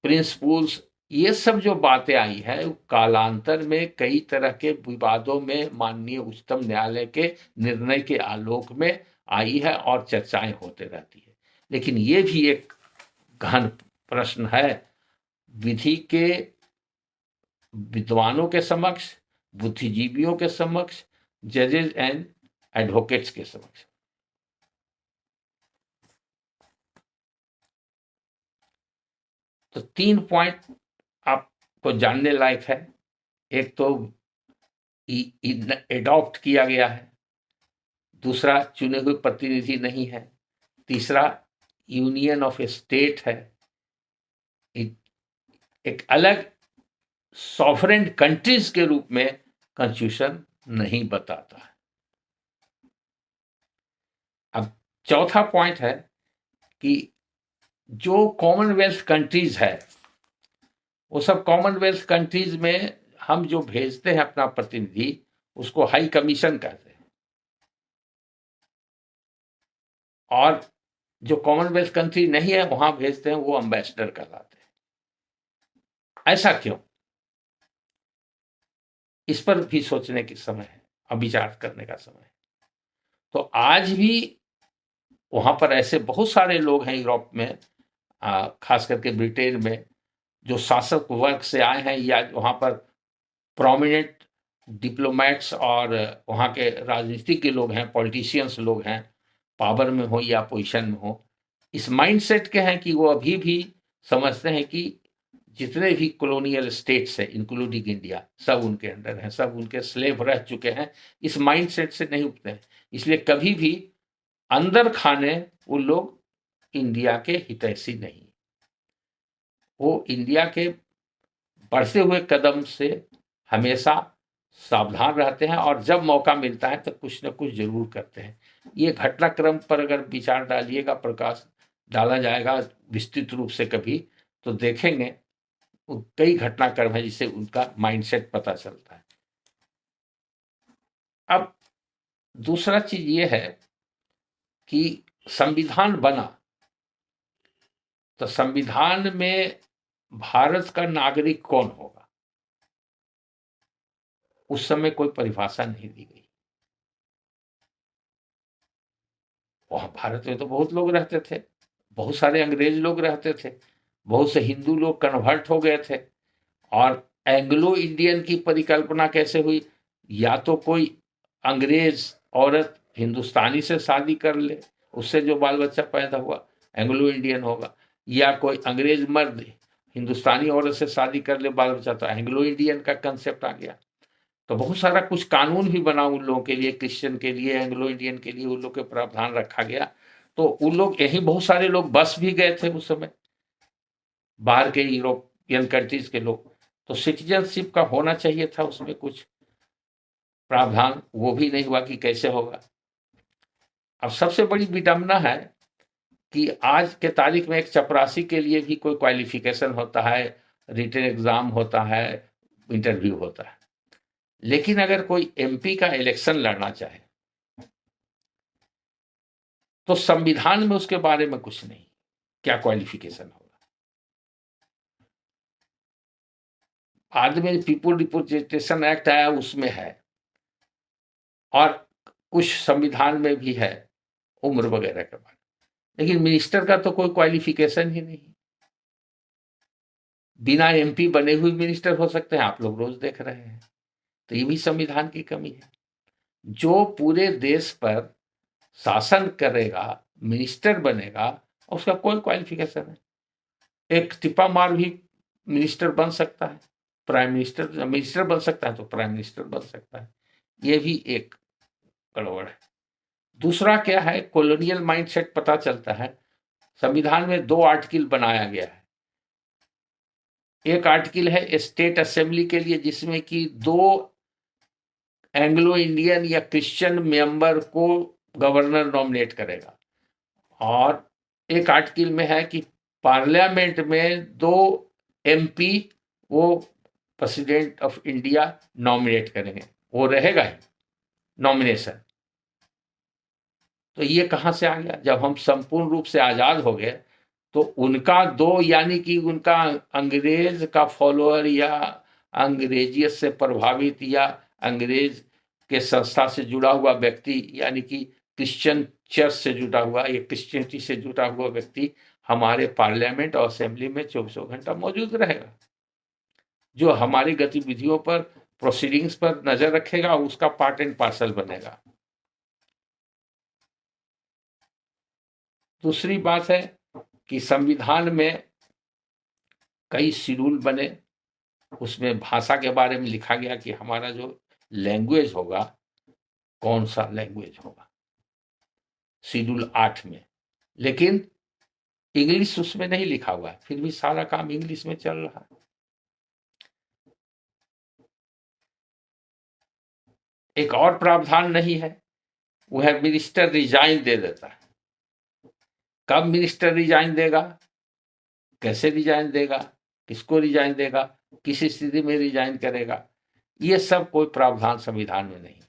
प्रिंसिपल्स, ये सब जो बातें आई है कालांतर में कई तरह के विवादों में माननीय उच्चतम न्यायालय के निर्णय के आलोक में आई है और चर्चाएं होते रहती है। लेकिन ये भी एक गहन प्रश्न है विधि के विद्वानों के समक्ष, बुद्धिजीवियों के समक्ष, जजेस एंड एडवोकेट्स के समक्ष। तो 3 पॉइंट आपको जानने लायक है। एक तो एडॉप्ट किया गया है, दूसरा चुने हुए प्रतिनिधि नहीं है, तीसरा यूनियन ऑफ स्टेट है, एक अलग सॉवरेन कंट्रीज के रूप में कॉन्स्टिट्यूशन नहीं बताता है। अब चौथा पॉइंट है कि जो कॉमनवेल्थ कंट्रीज है वो सब कॉमनवेल्थ कंट्रीज में हम जो भेजते हैं अपना प्रतिनिधि उसको हाई कमीशन कहते हैं, और जो कॉमनवेल्थ कंट्री नहीं है वहां भेजते हैं वो एम्बेसडर कहलाते हैं। ऐसा क्यों? इस पर भी सोचने की समय है और विचार करने का समय है। तो आज भी वहां पर ऐसे बहुत सारे लोग हैं यूरोप में, खास करके ब्रिटेन में, जो शासक वर्ग से आए हैं या वहां पर प्रोमिनेंट डिप्लोमेट्स और वहां के राजनीतिक के लोग हैं, पॉलिटिशियंस लोग हैं, पावर में हो या पोजीशन में हो, इस माइंडसेट के हैं कि वो अभी भी समझते हैं कि जितने भी कॉलोनियल स्टेट्स हैं इंक्लूडिंग इंडिया सब उनके अंडर हैं, सब उनके स्लेव रह चुके हैं। इस माइंडसेट से नहीं उठते हैं, इसलिए कभी भी अंदर खाने वो लोग इंडिया के हितैषी नहीं, वो इंडिया के बढ़ते हुए कदम से हमेशा सावधान रहते हैं और जब मौका मिलता है तो कुछ न कुछ जरूर करते हैं। ये घटनाक्रम पर अगर विचार डालिएगा, प्रकाश डाला जाएगा विस्तृत रूप से कभी, तो देखेंगे कई घटनाक्रम है जिससे उनका माइंडसेट पता चलता है। अब दूसरा चीज ये है कि संविधान बना तो संविधान में भारत का नागरिक कौन होगा, उस समय कोई परिभाषा नहीं दी गई। वहां भारत में तो बहुत लोग रहते थे, बहुत सारे अंग्रेज लोग रहते थे, बहुत से हिंदू लोग कन्वर्ट हो गए थे। और एंग्लो इंडियन की परिकल्पना कैसे हुई? या तो कोई अंग्रेज औरत हिंदुस्तानी से शादी कर ले, उससे जो बाल बच्चा पैदा हुआ एंग्लो इंडियन होगा, या कोई अंग्रेज मर्द हिंदुस्तानी औरत से शादी कर ले बाल बच्चा, तो एंग्लो इंडियन का कंसेप्ट आ गया। तो बहुत सारा कुछ कानून भी बना उन लोगों के लिए, क्रिश्चियन के लिए, एंग्लो इंडियन के लिए, उन लोग के प्रावधान रखा गया। तो उन लोग यही बहुत सारे लोग बस भी गए थे उस समय, बाहर के यूरोपियन कंट्रीज के लोग। तो सिटीजनशिप का होना चाहिए था उसमें कुछ प्रावधान, वो भी नहीं हुआ कि कैसे होगा। अब सबसे बड़ी विडंबना है कि आज के तारीख में एक चपरासी के लिए भी कोई क्वालिफिकेशन होता है, रिटन एग्जाम होता है, इंटरव्यू होता है, लेकिन अगर कोई एमपी का इलेक्शन लड़ना चाहे तो संविधान में उसके बारे में कुछ नहीं, क्या क्वालिफिकेशन होगा। बाद में पीपुल रिप्रेजेंटेशन एक्ट आया उसमें है, और कुछ संविधान में भी है उम्र वगैरह के बारे में, लेकिन मिनिस्टर का तो कोई क्वालिफिकेशन ही नहीं। बिना एमपी बने हुए मिनिस्टर हो सकते हैं, आप लोग रोज देख रहे हैं। तो ये भी संविधान की कमी है। जो पूरे देश पर शासन करेगा, मिनिस्टर बनेगा, उसका कोई क्वालिफिकेशन है, एक टिप्पा मार भी मिनिस्टर बन सकता है। प्राइम मिनिस्टर, मिनिस्टर बन सकता है तो प्राइम मिनिस्टर बन सकता है। ये भी एक गड़बड़ है। दूसरा क्या है, कॉलोनियल माइंडसेट पता चलता है। संविधान में 2 आर्टिकल बनाया गया है। एक आर्टिकल है स्टेट असेंबली के लिए, जिसमें कि 2 एंग्लो इंडियन या क्रिश्चियन मेंबर को गवर्नर नॉमिनेट करेगा, और एक आर्टिकल में है कि पार्लियामेंट में 2 एमपी वो प्रेसिडेंट ऑफ इंडिया नॉमिनेट करेंगे, वो रहेगा ही नॉमिनेशन। तो ये कहां से आ गया? जब हम संपूर्ण रूप से आजाद हो गए तो उनका 2, यानी कि उनका अंग्रेज का फॉलोअर या अंग्रेजियत से प्रभावित या अंग्रेज के संस्था से जुड़ा हुआ व्यक्ति, यानी कि क्रिश्चियन चर्च से जुड़ा हुआ या क्रिश्चियनिटी से जुड़ा हुआ व्यक्ति हमारे पार्लियामेंट और असेंबली में 24 घंटा मौजूद रहेगा, जो हमारी गतिविधियों पर, प्रोसीडिंग्स पर नजर रखेगा, उसका पार्ट एंड पार्सल बनेगा। दूसरी बात है कि संविधान में कई शेड्यूल बने, उसमें भाषा के बारे में लिखा गया कि हमारा जो लैंग्वेज होगा, कौन सा लैंग्वेज होगा, शेड्यूल 8 में। लेकिन इंग्लिश उसमें नहीं लिखा हुआ है, फिर भी सारा काम इंग्लिश में चल रहा है। एक और प्रावधान नहीं है, वो है मिनिस्टर रिजाइन दे देता है। कब मिनिस्टर रिजाइन देगा, कैसे रिजाइन देगा, किसको रिजाइन देगा, किस स्थिति में रिजाइन करेगा, ये सब कोई प्रावधान संविधान में नहीं,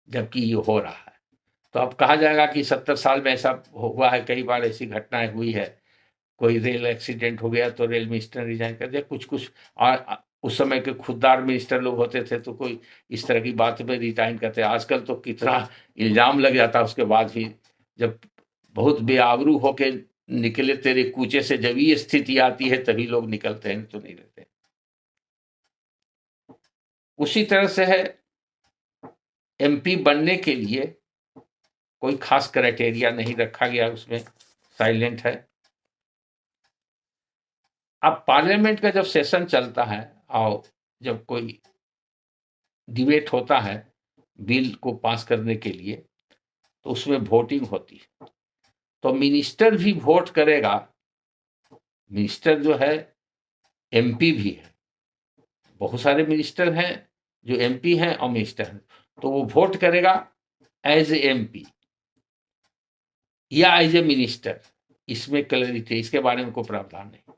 जबकि ये हो रहा है। तो अब कहा जाएगा कि 70 साल में ऐसा हुआ है, कई बार ऐसी घटनाएं हुई है, कोई रेल एक्सीडेंट हो गया तो रेल मिनिस्टर रिजाइन कर दिया, कुछ कुछ। और उस समय के खुददार मिनिस्टर लोग होते थे तो कोई इस तरह की बात में रिजाइन करते। आजकल तो कितना इल्जाम लग जाता है उसके बाद भी, जब बहुत बेआबरू होके निकले तेरे कूचे से, जब ये स्थिति आती है तभी लोग निकलते हैं, तो नहीं रहते। उसी तरह से है, एमपी बनने के लिए कोई खास क्राइटेरिया नहीं रखा गया, उसमें साइलेंट है। अब पार्लियामेंट का जब सेशन चलता है और जब कोई डिबेट होता है बिल को पास करने के लिए, तो उसमें वोटिंग होती है, तो मिनिस्टर भी वोट करेगा। मिनिस्टर जो है एमपी भी है, बहुत सारे मिनिस्टर हैं जो एमपी हैं और मिनिस्टर हैं, तो वो वोट करेगा एज ए एमपी या एज ए मिनिस्टर। इसमें क्लैरिटी, इसके बारे में कोई प्रावधान नहीं।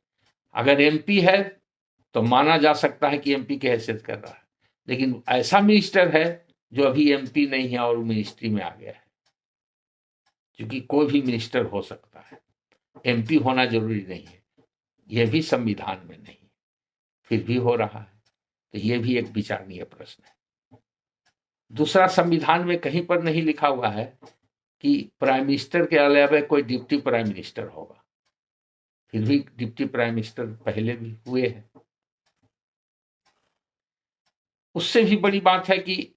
अगर एमपी है तो माना जा सकता है कि एमपी की हैसियत कर रहा है, लेकिन ऐसा मिनिस्टर है जो अभी एमपी नहीं है और मिनिस्ट्री में आ गया है, क्योंकि कोई भी मिनिस्टर हो सकता है, एमपी होना जरूरी नहीं है, यह भी संविधान में नहीं, फिर भी हो रहा है। तो यह भी एक विचारणीय प्रश्न है। दूसरा, संविधान में कहीं पर नहीं लिखा हुआ है कि प्राइम मिनिस्टर के अलावा कोई डिप्टी प्राइम मिनिस्टर होगा, फिर भी डिप्टी प्राइम मिनिस्टर पहले भी हुए हैं। उससे भी बड़ी बात है कि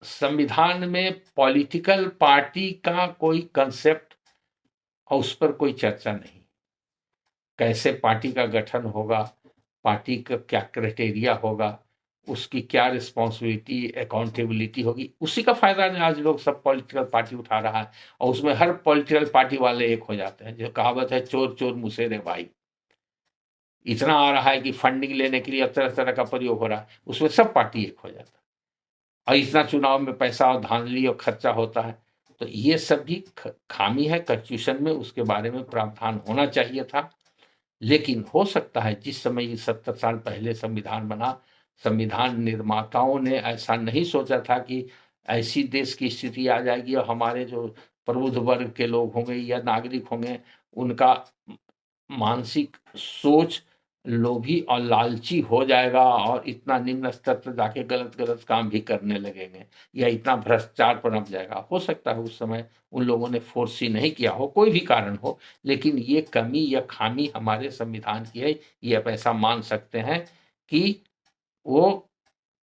संविधान में पॉलिटिकल पार्टी का कोई कंसेप्ट और उस पर कोई चर्चा नहीं। कैसे पार्टी का गठन होगा, पार्टी का क्या क्राइटेरिया होगा, उसकी क्या रिस्पॉन्सिबिलिटी, अकाउंटेबिलिटी होगी, उसी का फायदा आज लोग सब पॉलिटिकल पार्टी उठा रहा है, और उसमें हर पॉलिटिकल पार्टी वाले एक हो जाते हैं। जो कहावत है, चोर चोर मुसेरे भाई, इतना आ रहा है कि फंडिंग लेने के लिए तरह तरह का प्रयोग हो रहा है, उसमें सब पार्टी एक हो जाता है, और इतना चुनाव में पैसा और धांधली और खर्चा होता है। तो ये सब भी खामी है कॉन्स्टिट्यूशन में, उसके बारे में प्रावधान होना चाहिए था। लेकिन हो सकता है जिस समय ये 70 साल पहले संविधान बना, संविधान निर्माताओं ने ऐसा नहीं सोचा था कि ऐसी देश की स्थिति आ जाएगी और हमारे जो प्रबुद्ध वर्ग के लोग होंगे या नागरिक होंगे, उनका मानसिक सोच लोभी और लालची हो जाएगा और इतना निम्न स्तर पर जाके गलत गलत काम भी करने लगेंगे, या इतना भ्रष्टाचार पनप जाएगा। हो सकता है उस समय उन लोगों ने फोर्स ही नहीं किया हो, कोई भी कारण हो, लेकिन ये कमी या खामी हमारे संविधान की है। ये आप ऐसा मान सकते हैं कि वो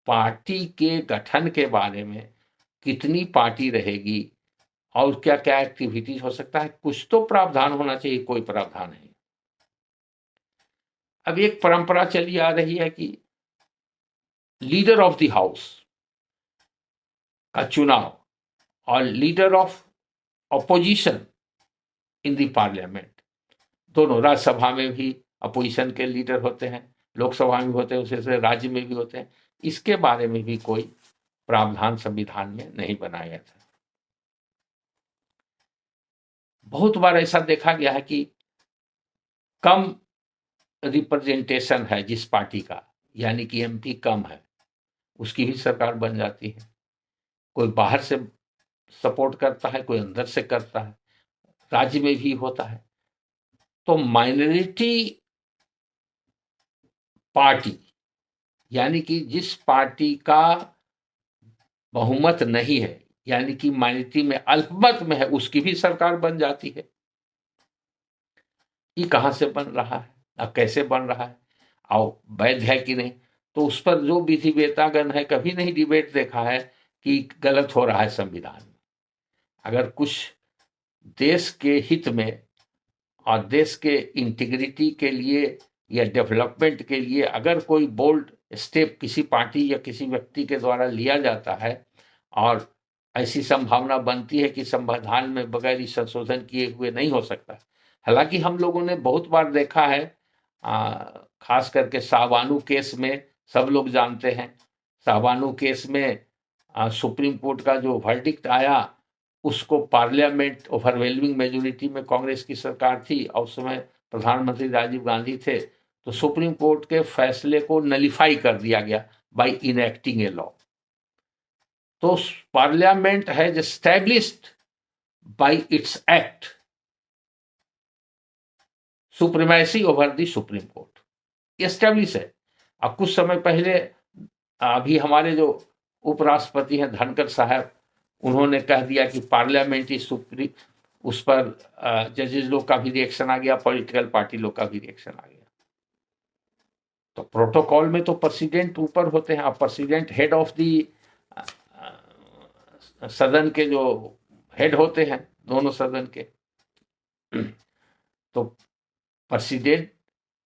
पार्टी के गठन के बारे में, कितनी पार्टी रहेगी और क्या क्या एक्टिविटीज हो सकता है, कुछ तो प्रावधान होना चाहिए, कोई प्रावधान नहीं। अब एक परंपरा चली आ रही है कि लीडर ऑफ द हाउस का चुनाव और leader of opposition in the parliament, दोनों, राज्यसभा में भी अपोजिशन के लीडर होते हैं, लोकसभा में भी होते हैं, उसी से राज्य में भी होते हैं, इसके बारे में भी कोई प्रावधान संविधान में नहीं बनाया गया था। बहुत बार ऐसा देखा गया है कि कम रिप्रेजेंटेशन है जिस पार्टी का, यानी कि एमपी कम है, उसकी भी सरकार बन जाती है। कोई बाहर से सपोर्ट करता है, कोई अंदर से करता है, राज्य में भी होता है। तो माइनॉरिटी पार्टी, यानी कि जिस पार्टी का बहुमत नहीं है, यानी कि माइनॉरिटी में अल्पमत में है, उसकी भी सरकार बन जाती है। ये कहाँ से बन रहा है और कैसे बन रहा है और वैध है कि नहीं, तो उस पर जो विधि वेतागण है, कभी नहीं डिबेट देखा है कि गलत हो रहा है संविधान में। अगर कुछ देश के हित में और देश के इंटीग्रिटी के लिए या डेवलपमेंट के लिए अगर कोई बोल्ड स्टेप किसी पार्टी या किसी व्यक्ति के द्वारा लिया जाता है और ऐसी संभावना बनती है कि संविधान में बगैर संशोधन किए हुए नहीं हो सकता। हालांकि हम लोगों ने बहुत बार देखा है, खास करके शाहबानो केस में सब लोग जानते हैं, शाहबानो केस में सुप्रीम कोर्ट का जो वर्डिक्ट आया उसको पार्लियामेंट ओवरवेलमिंग मेजोरिटी में कांग्रेस की सरकार थी और उस समय प्रधानमंत्री राजीव गांधी थे, तो सुप्रीम कोर्ट के फैसले को नलिफाई कर दिया गया बाय इनएक्टिंग ए लॉ। तो parliament has established bye it's act supremacy over the supreme court, establish है। अब कुछ समय पहले अभी हमारे जो उपराष्ट्रपति हैं धनखड़ साहब, उन्होंने कह दिया कि पार्लियामेंट ही सुप्रीम, उस पर जजेस लोग का भी रिएक्शन आ गया, पॉलिटिकल पार्टी लोग का भी रिएक्शन आ गया। तो प्रोटोकॉल में तो प्रेसिडेंट ऊपर होते हैं, अब प्रेसिडेंट हेड ऑफ दी सदन के जो हेड होते हैं दोनों सदन के, तो प्रेसिडेंट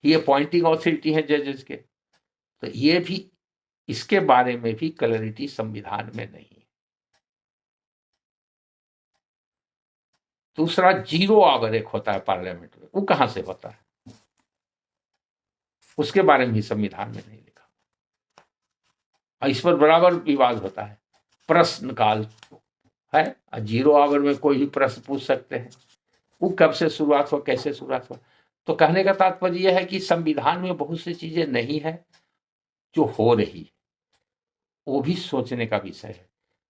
ही अपॉइंटिंग ऑथोरिटी है जजेस के। तो ये भी, इसके बारे में भी क्लैरिटी संविधान में नहीं है। दूसरा, जीरो आवर एक होता है पार्लियामेंट में, वो कहां से होता है, उसके बारे में भी संविधान में नहीं लिखा और इस पर बराबर विवाद होता है। प्रश्न काल है, जीरो आवर में कोई भी प्रश्न पूछ सकते हैं, वो कब से शुरुआत हुआ, कैसे शुरुआत हुआ। तो कहने का तात्पर्य यह है कि संविधान में बहुत सी चीजें नहीं है जो हो रही है, वो भी सोचने का विषय है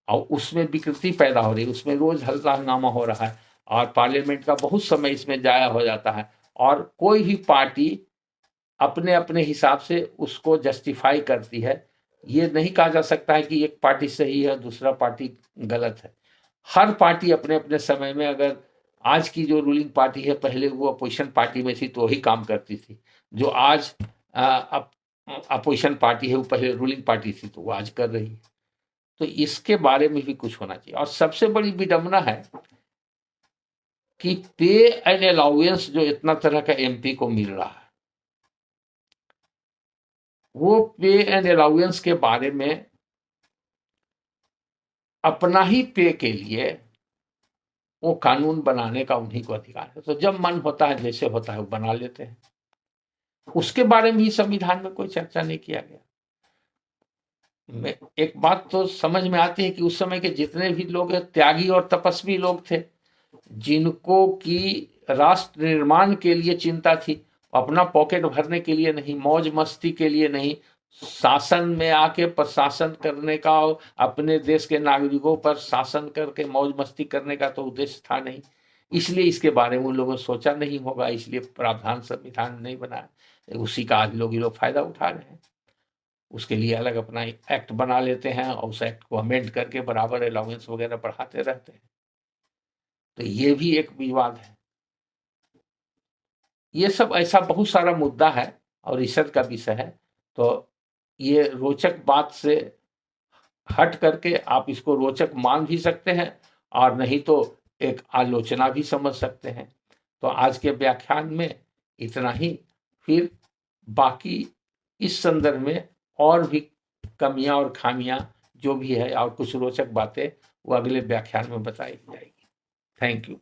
और उसमें विकृति पैदा हो रही है, उसमें रोज हल्लानामा हो रहा है और पार्लियामेंट का बहुत समय इसमें जाया हो जाता है और कोई भी पार्टी अपने अपने हिसाब से उसको जस्टिफाई करती है। ये नहीं कहा जा सकता है कि एक पार्टी सही है दूसरा पार्टी गलत है। हर पार्टी अपने अपने समय में, अगर आज की जो रूलिंग पार्टी है पहले वो अपोजिशन पार्टी में थी तो वही काम करती थी, जो आज अपोजिशन पार्टी है वो पहले रूलिंग पार्टी थी तो वो आज कर रही है। तो इसके बारे में भी कुछ होना चाहिए। और सबसे बड़ी विडंबना है कि पे एंड अलाउंस जो इतना तरह का एमपी को मिल रहा है, वो पे एंड अलाउंस के बारे में अपना ही पे के लिए वो कानून बनाने का उन्हीं को अधिकार है। तो जब मन होता है, जैसे होता है, वो बना लेते हैं। उसके बारे में भी संविधान में कोई चर्चा नहीं किया गया। एक बात तो समझ में आती है कि उस समय के जितने भी लोग हैं त्यागी और तपस्वी लोग थे, जिनको की राष्ट्र निर्माण के लिए चिंता थी, अपना पॉकेट भरने के लिए नहीं, मौज मस्ती के लिए नहीं, शासन में आके प्रशासन करने का, अपने देश के नागरिकों पर शासन करके मौज मस्ती करने का तो उद्देश्य था नहीं। इसलिए इसके बारे में उन लोगों ने सोचा नहीं होगा, इसलिए प्रावधान संविधान नहीं बनाया। उसी का आज लोग फायदा उठा रहे हैं। उसके लिए अलग अपना एक्ट बना लेते हैं और उस एक्ट को अमेंड करके बराबर अलाउंस वगैरह बढ़ाते रहते हैं। तो ये भी एक विवाद है। ये सब ऐसा बहुत सारा मुद्दा है और रिसर्च का विषय है। तो ये रोचक बात से हट करके आप इसको रोचक मान भी सकते हैं और नहीं तो एक आलोचना भी समझ सकते हैं। तो आज के व्याख्यान में इतना ही, फिर बाकी इस संदर्भ में और भी कमियां और खामियां जो भी है और कुछ रोचक बातें वो अगले व्याख्यान में बताई जाएगी। Thank you.